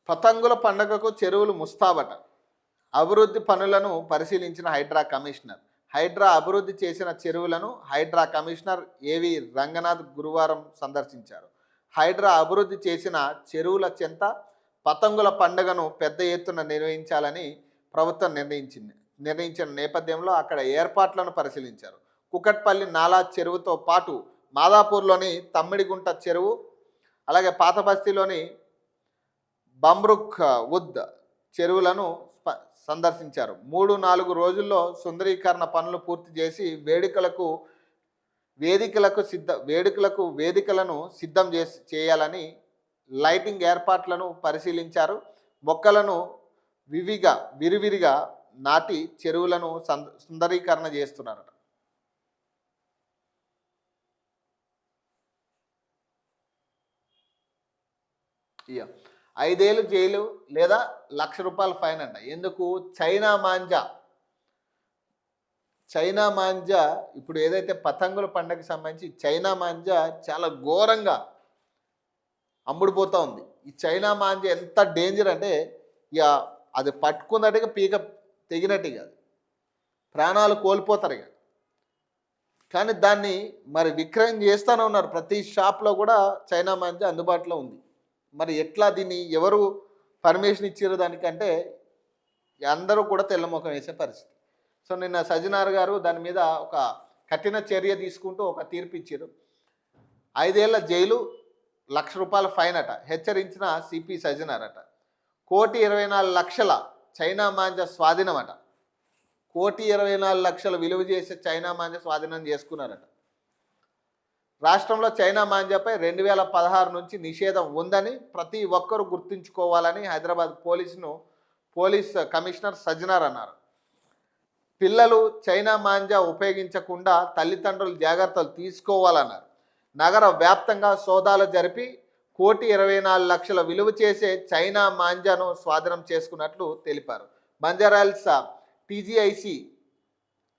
పతంగుల పండుగకు చెరువులు ముస్తాబట. అభివృద్ధి పనులను పరిశీలించిన హైడ్రా కమిషనర్. హైడ్రా అభివృద్ధి చేసిన చెరువులను హైడ్రా కమిషనర్ ఏవి రంగనాథ్ గురువారం సందర్శించారు. హైడ్రా అభివృద్ధి చేసిన చెరువుల చెంత పతంగుల పండుగను పెద్ద ఎత్తున నిర్వహించాలని ప్రభుత్వం నిర్ణయించిన నేపథ్యంలో అక్కడ ఏర్పాట్లను పరిశీలించారు. కుకట్పల్లి నాలా చెరువుతో పాటు మాదాపూర్లోని తమ్మిడిగుంట చెరువు, అలాగే పాతబస్తీలోని బమ్రుక్ వుద్ చెరువులను సందర్శించారు. 3-4 రోజుల్లో సుందరీకరణ పనులు పూర్తి చేసి వేదికలను సిద్ధం చేయాలని లైటింగ్ ఏర్పాట్లను పరిశీలించారు. మొక్కలను విరివిరిగా నాటి చెరువులను సుందరీకరణ చేస్తున్నారట. ఇక 5 ఏళ్ళు జైలు లేదా ₹1,00,000 ఫైన్ అంట. ఎందుకు? చైనా మాంజా ఇప్పుడు ఏదైతే పతంగుల పండుగకి సంబంధించి చైనా మాంజా చాలా ఘోరంగా అమ్ముడుపోతూ ఉంది. ఈ చైనా మాంజా ఎంత డేంజర్ అంటే ఇక అది పట్టుకున్నట్టుగా పీక తెగినట్టుగా ప్రాణాలు కోల్పోతారు ఇక. కానీ దాన్ని మరి విక్రయం చేస్తూనే ఉన్నారు. ప్రతి షాప్లో కూడా చైనా మాంజా అందుబాటులో ఉంది. మరి ఎట్లా దీన్ని ఎవరు పర్మిషన్ ఇచ్చారు దానికంటే అందరూ కూడా తెల్లముఖం వేసే పరిస్థితి. సో నిన్న సజ్జనార్ గారు దాని మీద ఒక కఠిన చర్య తీసుకుంటూ ఒక తీర్పు ఇచ్చారు. 5 ఏళ్ల జైలు, ₹1,00,000 ఫైన్ అట. హెచ్చరించిన సిపి సజ్జనార్ అట. 1,24,00,000 చైనా మాంజా స్వాధీనం అట. 1,24,00,000 విలువ చేసే చైనా మాంజా స్వాధీనం చేసుకున్నారట. రాష్ట్రంలో చైనా మాంజాపై 2016 నుంచి నిషేధం ఉందని ప్రతి ఒక్కరూ గుర్తుంచుకోవాలని హైదరాబాద్ పోలీస్ కమిషనర్ సజ్జనార్ అన్నారు. పిల్లలు చైనా మాంజా ఉపయోగించకుండా తల్లిదండ్రులు జాగ్రత్తలు తీసుకోవాలన్నారు. నగర వ్యాప్తంగా సోదాలు జరిపి 1,24,00,000 విలువ చేసే చైనా మాంజాను స్వాధీనం చేసుకున్నట్లు తెలిపారు. బంజారాహిల్స్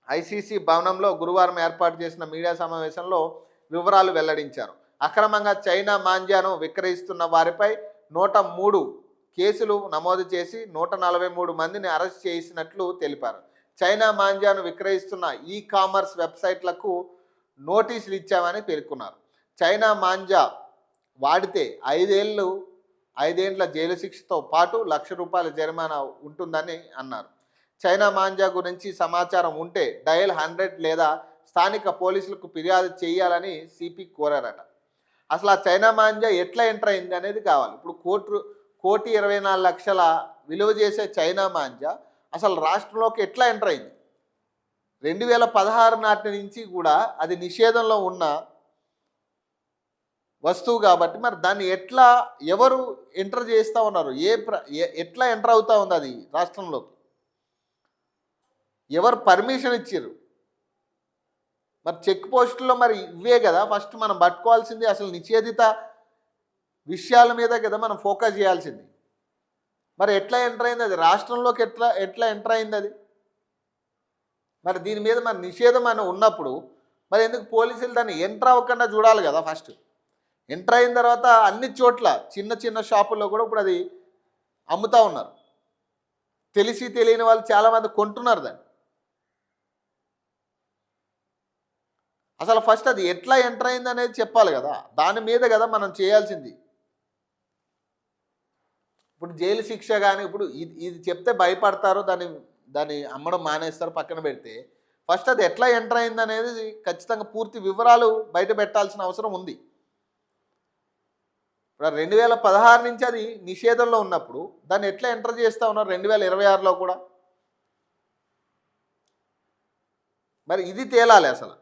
ఐసీసీ భవనంలో గురువారం ఏర్పాటు చేసిన మీడియా సమావేశంలో వివరాలు వెల్లడించారు. అక్రమంగా చైనా మాంజాను విక్రయిస్తున్న వారిపై 103 కేసులు నమోదు చేసి 143 మందిని అరెస్ట్ చేసినట్లు తెలిపారు. చైనా మాంజాను విక్రయిస్తున్న కామర్స్ వెబ్సైట్లకు నోటీసులు ఇచ్చామని పేర్కొన్నారు. చైనా మాంజా వాడితే 5 ఏళ్ల జైలు శిక్షతో పాటు ₹1,00,000 జరిమానా ఉంటుందని అన్నారు. చైనా మాంజా గురించి సమాచారం ఉంటే డయల్ 100 లేదా స్థానిక పోలీసులకు ఫిర్యాదు చేయాలని సిపి కోరారట. అసలు ఆ చైనా మాంజా ఎట్లా ఎంటర్ అయింది అనేది కావాలి. ఇప్పుడు 1,24,00,000 విలువ చేసే చైనా మాంజా అసలు రాష్ట్రంలోకి ఎట్లా ఎంటర్ అయింది? 2016 నాటి నుంచి కూడా అది నిషేధంలో ఉన్న వస్తువు కాబట్టి మరి దాన్ని ఎవరు ఎంటర్ చేస్తూ ఉన్నారు? ఎట్లా ఎంటర్ అవుతూ ఉంది అది రాష్ట్రంలోకి? ఎవరు పర్మిషన్ ఇచ్చారు? మరి చెక్ పోస్టుల్లో మరి ఇవే కదా ఫస్ట్ మనం పట్టుకోవాల్సింది. అసలు నిషేధిత విషయాల మీద కదా మనం ఫోకస్ చేయాల్సింది. మరి ఎట్లా ఎంటర్ అయింది అది? రాష్ట్రంలోకి ఎట్లా ఎంటర్ అయింది అది? మరి దీని మీద మరి నిషేధం అని ఉన్నప్పుడు మరి ఎందుకు పోలీసులు దాన్ని ఎంటర్ అవ్వకుండా చూడాలి కదా? ఫస్ట్ ఎంటర్ అయిన తర్వాత అన్ని చోట్ల చిన్న షాపుల్లో కూడా ఇప్పుడు అది అమ్ముతూ ఉన్నారు. తెలియని వాళ్ళు చాలామంది కొంటున్నారు దాన్ని. అసలు ఫస్ట్ అది ఎట్లా ఎంటర్ అయింది అనేది చెప్పాలి కదా. దాని మీద కదా మనం చేయాల్సింది. ఇప్పుడు జైలు శిక్ష కానీ ఇప్పుడు ఇది చెప్తే భయపడతారు, దాన్ని అమ్మడం మానేస్తారు, పక్కన పెడితే ఫస్ట్ అది ఎట్లా ఎంటర్ అయింది అనేది ఖచ్చితంగా పూర్తి వివరాలు బయట పెట్టాల్సిన అవసరం ఉంది. ఇప్పుడు 2016 నుంచి అది నిషేధంలో ఉన్నప్పుడు దాన్ని ఎట్లా ఎంటర్ చేస్తూ ఉన్నారు 2026లో కూడా? మరి ఇది తేలాలి అసలు.